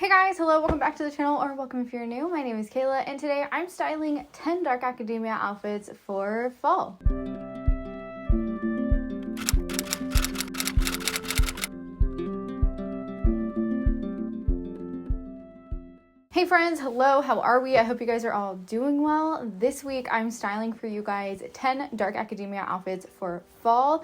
Hey guys, hello, welcome back to the channel, or welcome if you're new. My name is Kayla, and today I'm styling 10 dark academia outfits for fall. Hey friends, hello, how are we? I hope you guys are all doing well. This week I'm styling for you guys 10 dark academia outfits for fall.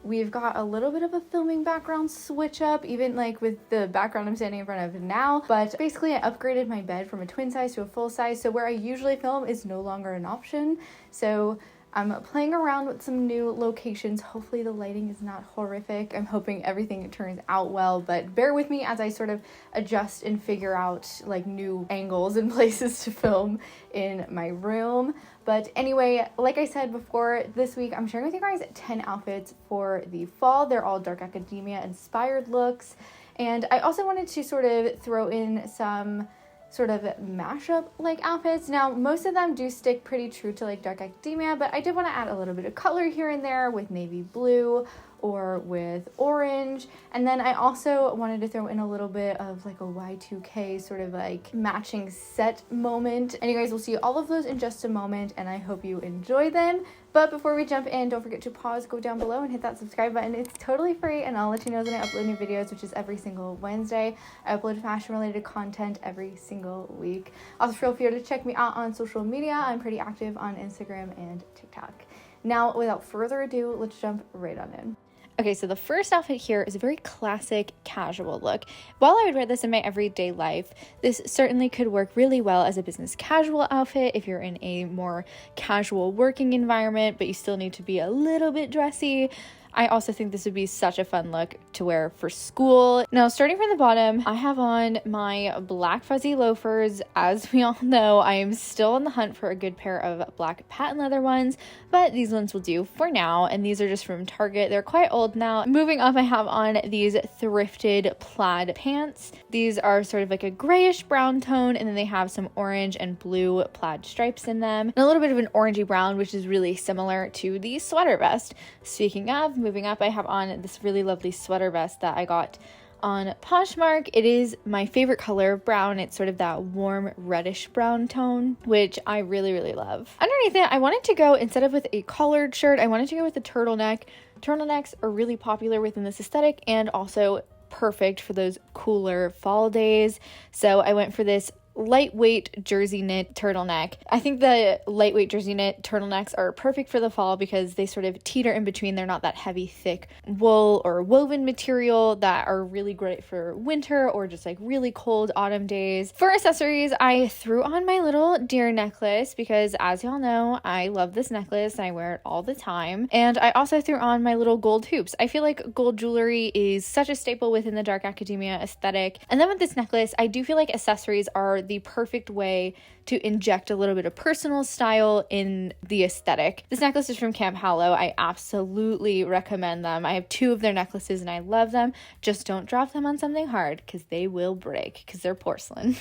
We've got a little bit of a filming background switch up, even like with the background I'm standing in front of now, but basically I upgraded my bed from a twin size to a full size, so where I usually film is no longer an option. So I'm playing around with some new locations. Hopefully the lighting is not horrific. I'm hoping everything turns out well, but bear with me as I sort of adjust and figure out like new angles and places to film in my room. But anyway, like I said before, this week I'm sharing with you guys 10 outfits for the fall. They're all dark academia inspired looks. And I also wanted to sort of throw in some sort of mashup like outfits. Now, most of them do stick pretty true to like dark academia, but I did want to add a little bit of color here and there with navy blue or with orange. And then I also wanted to throw in a little bit of like a Y2K sort of like matching set moment. And you guys will see all of those in just a moment, and I hope you enjoy them. But before we jump in, don't forget to pause, go down below and hit that subscribe button. It's totally free, and I'll let you know when I upload new videos, which is every single Wednesday. I upload fashion related content every single week. Also feel free to check me out on social media. I'm pretty active on Instagram and TikTok. Now, without further ado, let's jump right on in. Okay, so the first outfit here is a very classic casual look. While I would wear this in my everyday life, this certainly could work really well as a business casual outfit if you're in a more casual working environment, but you still need to be a little bit dressy. I also think this would be such a fun look to wear for school. Now, starting from the bottom, I have on my black fuzzy loafers. As we all know, I am still on the hunt for a good pair of black patent leather ones, but these ones will do for now, and these are just from Target. They're quite old now. Moving up, I have on these thrifted plaid pants. These are sort of like a grayish brown tone, and then they have some orange and blue plaid stripes in them, and a little bit of an orangey brown, which is really similar to the sweater vest. Speaking of, moving up, I have on this really lovely sweater vest that I got on Poshmark. It is my favorite color of brown. It's sort of that warm reddish brown tone, which I really, really love. Underneath it, I wanted to go, instead of with a collared shirt, I wanted to go with a turtleneck. Turtlenecks are really popular within this aesthetic and also perfect for those cooler fall days. So I went for this lightweight jersey knit turtleneck. I think the lightweight jersey knit turtlenecks are perfect for the fall because they sort of teeter in between. They're not that heavy, thick wool or woven material that are really great for winter or just like really cold autumn days. For accessories, I threw on my little deer necklace because, as y'all know, I love this necklace and I wear it all the time. And I also threw on my little gold hoops. I feel like gold jewelry is such a staple within the dark academia aesthetic. And then with this necklace, I do feel like accessories are the perfect way to inject a little bit of personal style in the aesthetic. This necklace is from Camp Hallow. I absolutely recommend them. I have 2 of their necklaces and I love them. Just don't drop them on something hard because they will break because they're porcelain.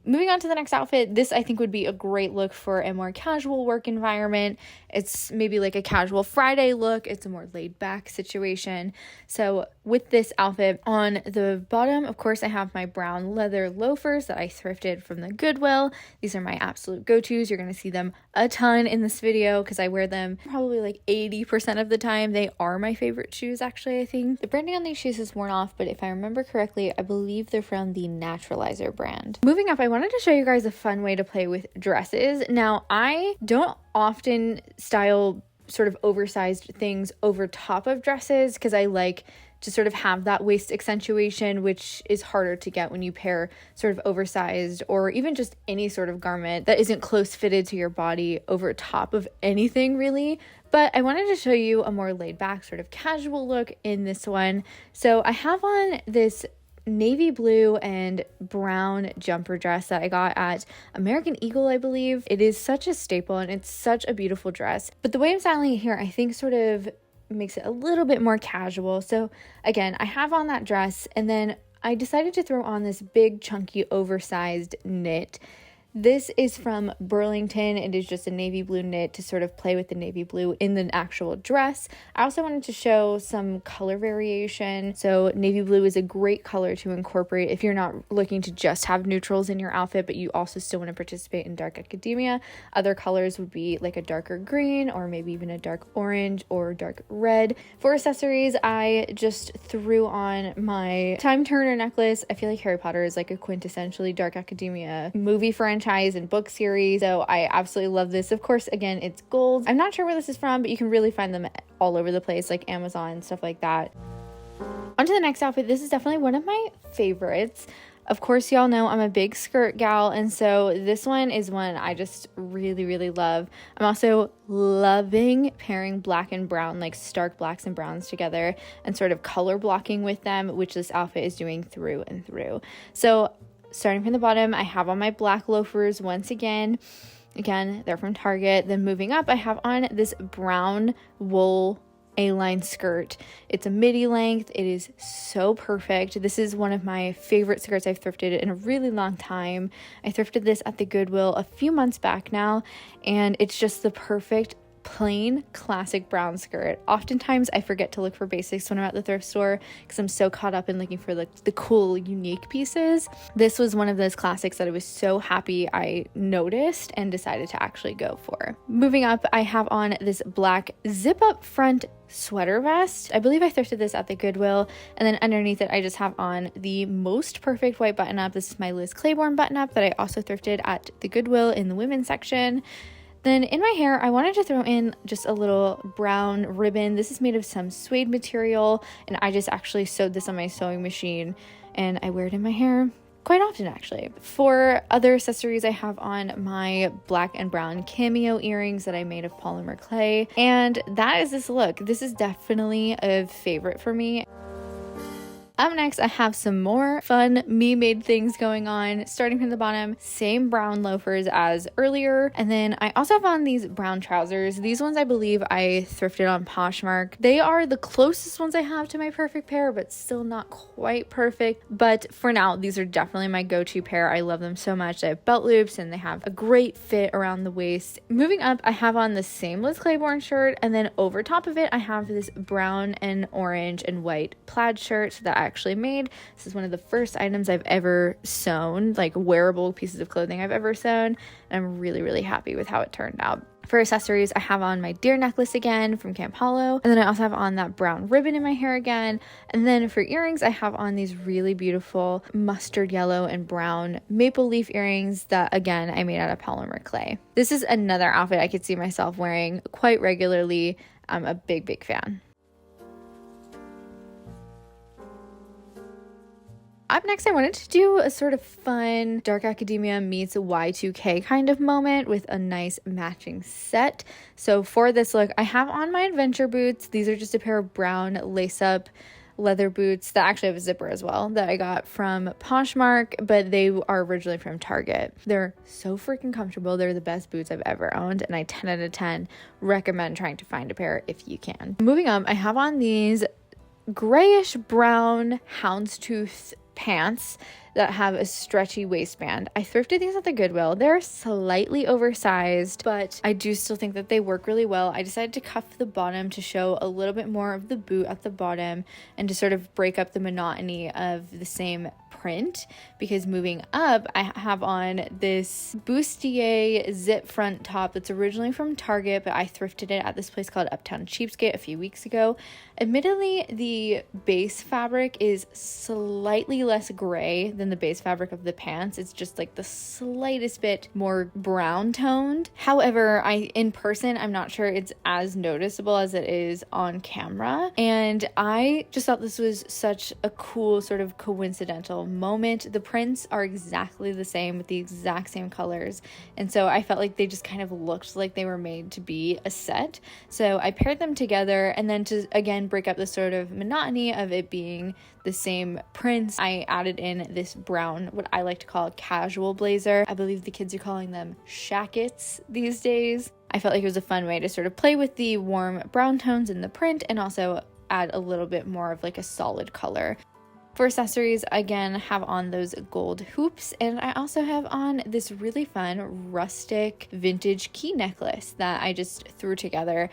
Moving on to the next outfit, this I think would be a great look for a more casual work environment. It's maybe like a casual Friday look. It's a more laid back situation. So with this outfit, on the bottom, of course, I have my brown leather loafers that I thrifted from the Goodwill. These are my absolute go-tos. You're going to see them a ton in this video because I wear them probably like 80% of the time. They are my favorite shoes, actually, I think. The branding on these shoes is worn off, but if I remember correctly, I believe they're from the Naturalizer brand. Moving up, I wanted to show you guys a fun way to play with dresses. Now, I don't often style sort of oversized things over top of dresses because I like to sort of have that waist accentuation, which is harder to get when you pair sort of oversized or even just any sort of garment that isn't close fitted to your body over top of anything really. But I wanted to show you a more laid back sort of casual look in this one. So I have on this navy blue and brown jumper dress that I got at American Eagle, I believe. It is such a staple and it's such a beautiful dress. But the way I'm styling it here, I think sort of makes it a little bit more casual. So again, I have on that dress and then I decided to throw on this big chunky oversized knit. This is from Burlington. It is just a navy blue knit to sort of play with the navy blue in the actual dress. I also wanted to show some color variation. So navy blue is a great color to incorporate if you're not looking to just have neutrals in your outfit, but you also still want to participate in dark academia. Other colors would be like a darker green or maybe even a dark orange or dark red. For accessories, I just threw on my Time Turner necklace. I feel like Harry Potter is like a quintessentially dark academia movie franchise and book series, so I absolutely love this. Of course, again, it's gold. I'm not sure where this is from, but you can really find them all over the place, like Amazon, stuff like that. On to the next outfit. This is definitely one of my favorites. Of course, y'all know I'm a big skirt gal, and so this one is one I just really, really love. I'm also loving pairing black and brown, like stark blacks and browns together, and sort of color blocking with them, which this outfit is doing through and through. So starting from the bottom, I have on my black loafers once again. Again, they're from Target. Then moving up, I have on this brown wool A-line skirt. It's a midi length. It is so perfect. This is one of my favorite skirts I've thrifted in a really long time. I thrifted this at the Goodwill a few months back now, and it's just the perfect plain classic brown skirt. Oftentimes I forget to look for basics when I'm at the thrift store because I'm so caught up in looking for the cool unique pieces. This was one of those classics that I was so happy I noticed and decided to actually go for. Moving up, I have on this black zip up front sweater vest. I believe I thrifted this at the Goodwill, and then underneath it I just have on the most perfect white button up. This is my Liz Claiborne button up that I also thrifted at the Goodwill in the women's section. Then in my hair, I wanted to throw in just a little brown ribbon. This is made of some suede material, and I just actually sewed this on my sewing machine, and I wear it in my hair quite often actually. For other accessories, I have on my black and brown cameo earrings that I made of polymer clay, and that is this look. This is definitely a favorite for me. Up next, I have some more fun me-made things going on. Starting from the bottom, same brown loafers as earlier. And then I also have on these brown trousers. These ones I believe I thrifted on Poshmark. They are the closest ones I have to my perfect pair, but still not quite perfect. But for now, these are definitely my go-to pair. I love them so much. They have belt loops and they have a great fit around the waist. Moving up, I have on the same Liz Claiborne shirt. And then over top of it, I have this brown and orange and white plaid shirt that I actually made. This is one of the first items I've ever sewn, like wearable pieces of clothing I've ever sewn, and I'm really, really happy with how it turned out. For accessories, I have on my deer necklace again from Camp Hollow, and then I also have on that brown ribbon in my hair again. And then for earrings, I have on these really beautiful mustard yellow and brown maple leaf earrings that, again, I made out of polymer clay. This is another outfit I could see myself wearing quite regularly. I'm a big, big fan. Up next, I wanted to do a sort of fun dark academia meets Y2K kind of moment with a nice matching set. So for this look, I have on my adventure boots. These are just a pair of brown lace-up leather boots that actually have a zipper as well that I got from Poshmark, but they are originally from Target. They're so freaking comfortable. They're the best boots I've ever owned, and I 10 out of 10 recommend trying to find a pair if you can. Moving up, I have on these grayish brown houndstooth pants that have a stretchy waistband. I thrifted these at the Goodwill. They're slightly oversized, but I do still think that they work really well. I decided to cuff the bottom to show a little bit more of the boot at the bottom and to sort of break up the monotony of the same print, because moving up, I have on this bustier zip front top that's originally from Target, but I thrifted it at this place called Uptown Cheapskate a few weeks ago. Admittedly, the base fabric is slightly less gray than the base fabric of the pants. It's just like the slightest bit more brown toned. However, in person, I'm not sure it's as noticeable as it is on camera. And I just thought this was such a cool sort of coincidental moment. The prints are exactly the same with the exact same colors. And so I felt like they just kind of looked like they were made to be a set. So I paired them together, and then to again break up the sort of monotony of it being the same prints, I added in this brown, what I like to call a casual blazer. I believe the kids are calling them shackets these days. I felt like it was a fun way to sort of play with the warm brown tones in the print and also add a little bit more of like a solid color. For accessories, again, have on those gold hoops, and I also have on this really fun rustic vintage key necklace that I just threw together.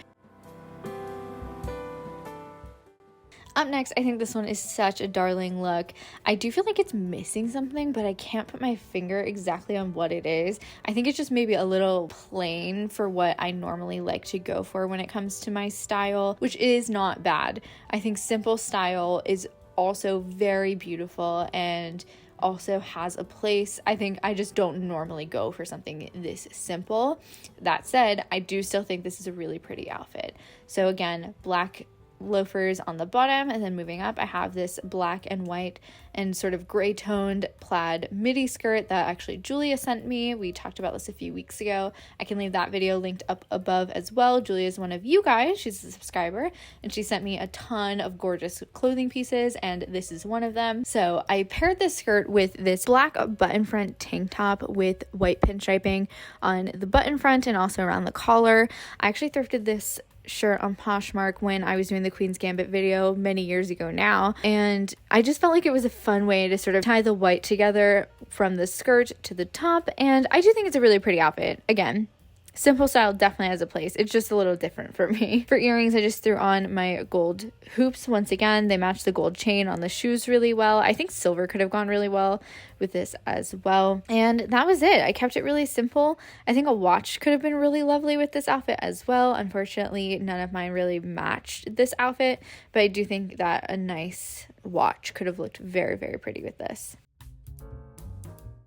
Up next, I think this one is such a darling look. I do feel like it's missing something, but I can't put my finger exactly on what it is. I think it's just maybe a little plain for what I normally like to go for when it comes to my style, which is not bad. I think simple style is also very beautiful and also has a place. I think I just don't normally go for something this simple. That said, I do still think this is a really pretty outfit. So again, black loafers on the bottom, and then moving up I have this black and white and sort of gray toned plaid midi skirt that actually Julia sent me. We talked about this a few weeks ago. I can leave that video linked up above as well. Julia is one of you guys. She's a subscriber, and she sent me a ton of gorgeous clothing pieces, and this is one of them. So I paired this skirt with this black button front tank top with white pinstriping on the button front and also around the collar. I actually thrifted this shirt on Poshmark when I was doing the Queen's Gambit video many years ago now, and I just felt like it was a fun way to sort of tie the white together from the skirt to the top, and I do think it's a really pretty outfit. Again, simple style definitely has a place. It's just a little different for me. For earrings, I just threw on my gold hoops. Once again, they match the gold chain on the shoes really well. I think silver could have gone really well with this as well. And that was it. I kept it really simple. I think a watch could have been really lovely with this outfit as well. Unfortunately, none of mine really matched this outfit, but I do think that a nice watch could have looked very, very pretty with this.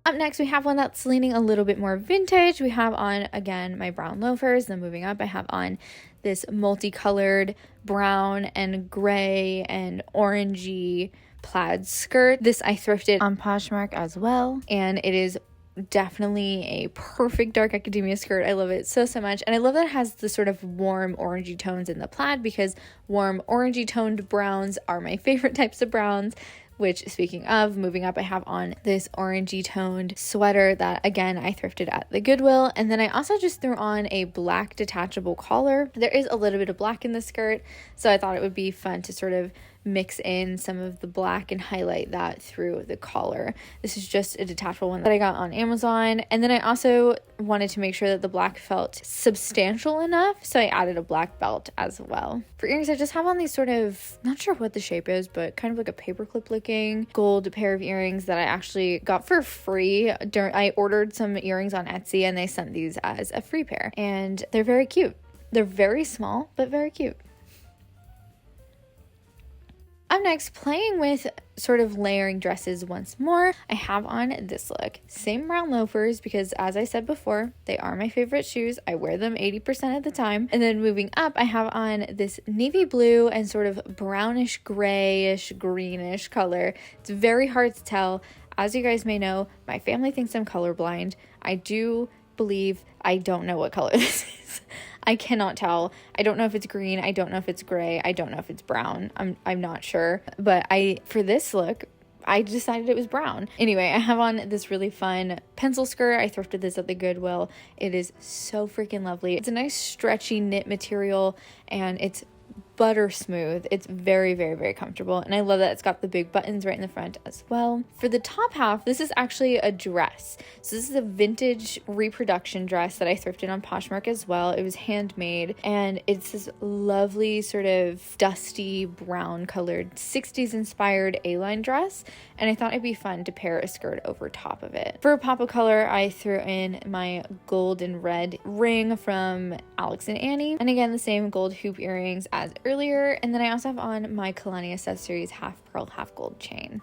Up next, we have one that's leaning a little bit more vintage. We have on, again, my brown loafers. Then moving up, I have on this multicolored brown and gray and orangey plaid skirt. This I thrifted on Poshmark as well, and it is definitely a perfect dark academia skirt. I love it so much, and I love that it has the sort of warm orangey tones in the plaid, because warm orangey toned browns are my favorite types of browns. Which, speaking of, moving up, I have on this orangey toned sweater that, again, I thrifted at the Goodwill. And then I also just threw on a black detachable collar. There is a little bit of black in the skirt, so I thought it would be fun to sort of mix in some of the black and highlight that through the collar. This is just a detachable one that I got on Amazon. And then I also wanted to make sure that the black felt substantial enough, so I added a black belt as well. For earrings, I just have on these sort of, not sure what the shape is, but kind of like a paperclip looking gold pair of earrings that I actually got for free. I ordered some earrings on Etsy, and they sent these as a free pair, and they're very cute. They're very small, but very cute. Up next, playing with sort of layering dresses once more, I have on this look. Same brown loafers, because as I said before, they are my favorite shoes. I wear them 80% of the time. And then moving up, I have on this navy blue and sort of brownish, grayish, greenish color. It's very hard to tell. As you guys may know, my family thinks I'm colorblind. I do believe I don't know what color this is. I cannot tell. I don't know if it's green. I don't know if it's gray. I don't know if it's brown. I'm not sure. But for this look, I decided it was brown. Anyway, I have on this really fun pencil skirt. I thrifted this at the Goodwill. It is so freaking lovely. It's a nice stretchy knit material, and it's butter smooth. It's very, very, very comfortable, and I love that it's got the big buttons right in the front as well. For the top half, this is actually a dress. So this is a vintage reproduction dress that I thrifted on Poshmark as well. It was handmade, and it's this lovely sort of dusty brown colored 60s inspired A-line dress, and I thought it'd be fun to pair a skirt over top of it. For a pop of color, I threw in my gold and red ring from Alex and Annie, and again the same gold hoop earrings as earlier, and then I also have on my Kalani Accessories half pearl half gold chain.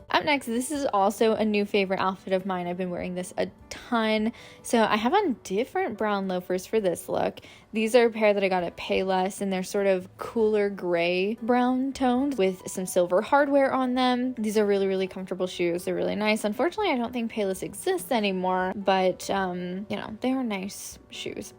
Up next, this is also a new favorite outfit of mine. I've been wearing this a ton. So I have on different brown loafers for this look. These are a pair that I got at Payless, and they're sort of cooler gray brown toned with some silver hardware on them. These are really, really comfortable shoes. They're really nice. Unfortunately, I don't think Payless exists anymore, but you know, they are nice shoes.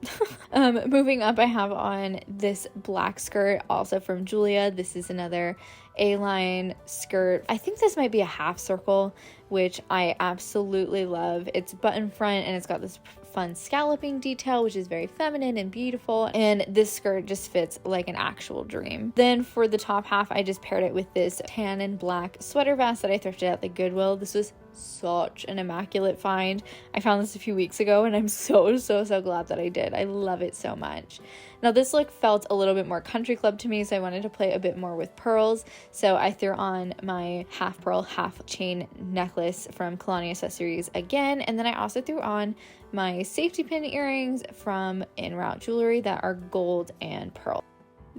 Moving up, I have on this black skirt, also from Julia. This is another A-line skirt. I think this might be a half circle, which I absolutely love. It's button front, and it's got this fun scalloping detail, which is very feminine and beautiful. And this skirt just fits like an actual dream. Then for the top half, I just paired it with this tan and black sweater vest that I thrifted at the Goodwill. This was such an immaculate find. I found this a few weeks ago and I'm so glad that I did. I love it so much. Now this look felt a little bit more country club to me, so I wanted to play a bit more with pearls. So I threw on my half pearl, half chain necklace from Kalani Accessories again. And then I also threw on my safety pin earrings from En Route Jewelry that are gold and pearl.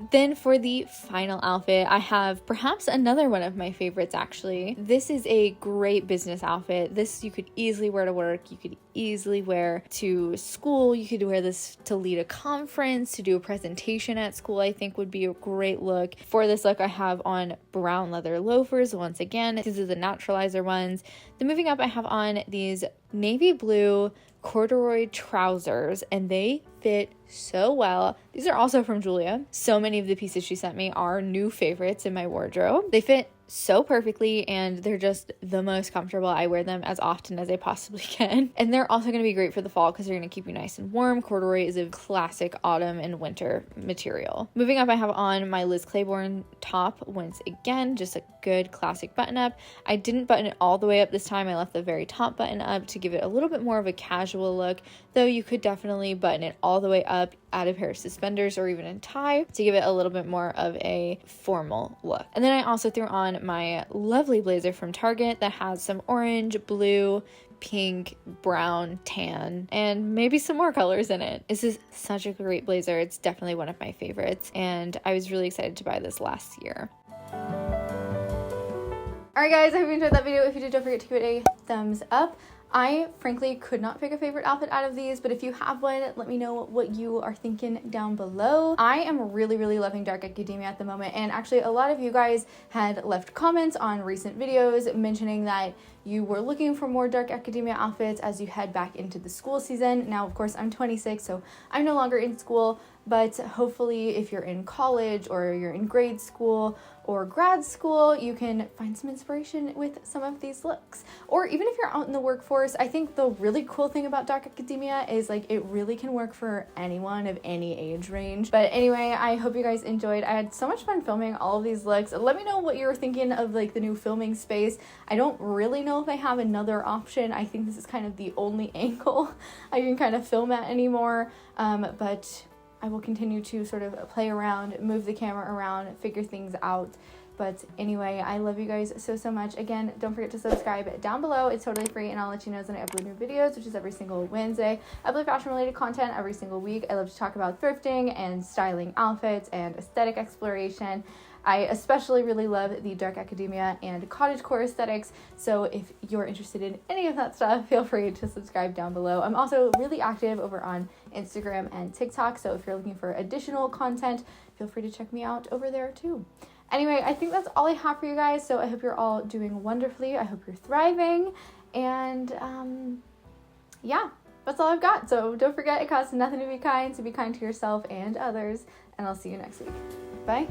Then for the final outfit, I have perhaps another one of my favorites actually. This is a great business outfit. This you could easily wear to work. You could easily wear to school. You could wear this to lead a conference, to do a presentation at school. I think would be a great look. For this look, I have on brown leather loafers once again. These are the naturalizer ones. Then moving up, I have on these navy blue corduroy trousers and they fit so well. These are also from Julia. So many of the pieces she sent me are new favorites in my wardrobe. They fit so perfectly and they're just the most comfortable. I wear them as often as I possibly can. And they're also going to be great for the fall because they're going to keep you nice and warm. Corduroy is a classic autumn and winter material. Moving up, I have on my Liz Claiborne top once again, just a good classic button up. I didn't button it all the way up this time. I left the very top button up to give it a little bit more of a casual look, though you could definitely button it all the way up, add a pair of suspenders or even a tie to give it a little bit more of a formal look. And then I also threw on my lovely blazer from Target that has some orange, blue, pink, brown, tan, and maybe some more colors in it. This is such a great blazer. It's definitely one of my favorites, and I was really excited to buy this last year. Alright guys, I hope you enjoyed that video. If you did, don't forget to give it a thumbs up. I frankly could not pick a favorite outfit out of these, but if you have one, let me know what you are thinking down below. I am really loving Dark Academia at the moment, and actually a lot of you guys had left comments on recent videos mentioning that you were looking for more Dark Academia outfits as you head back into the school season. Now, of course, I'm 26, so I'm no longer in school, but hopefully if you're in college or you're in grade school or grad school, you can find some inspiration with some of these looks. Or even if you're out in the workforce, I think the really cool thing about Dark Academia is like it really can work for anyone of any age range. But anyway, I hope you guys enjoyed. I had so much fun filming all of these looks. Let me know what you were thinking of like the new filming space. I don't really know if I have another option. I think this is kind of the only angle I can kind of film at anymore, but I will continue to sort of play around, move the camera around, figure things out. But anyway, I love you guys so much. Again, don't forget to subscribe down below. It's totally free, and I'll let you know when I upload new videos, which is every single Wednesday. I upload fashion-related content every single week. I love to talk about thrifting and styling outfits and aesthetic exploration. I especially really love the Dark Academia and cottagecore aesthetics, so if you're interested in any of that stuff, feel free to subscribe down below. I'm also really active over on Instagram and TikTok, so if you're looking for additional content, feel free to check me out over there too. Anyway, I think that's all I have for you guys, so I hope you're all doing wonderfully. I hope you're thriving, and yeah, that's all I've got. So don't forget, it costs nothing to be kind, so be kind to yourself and others, and I'll see you next week. Bye.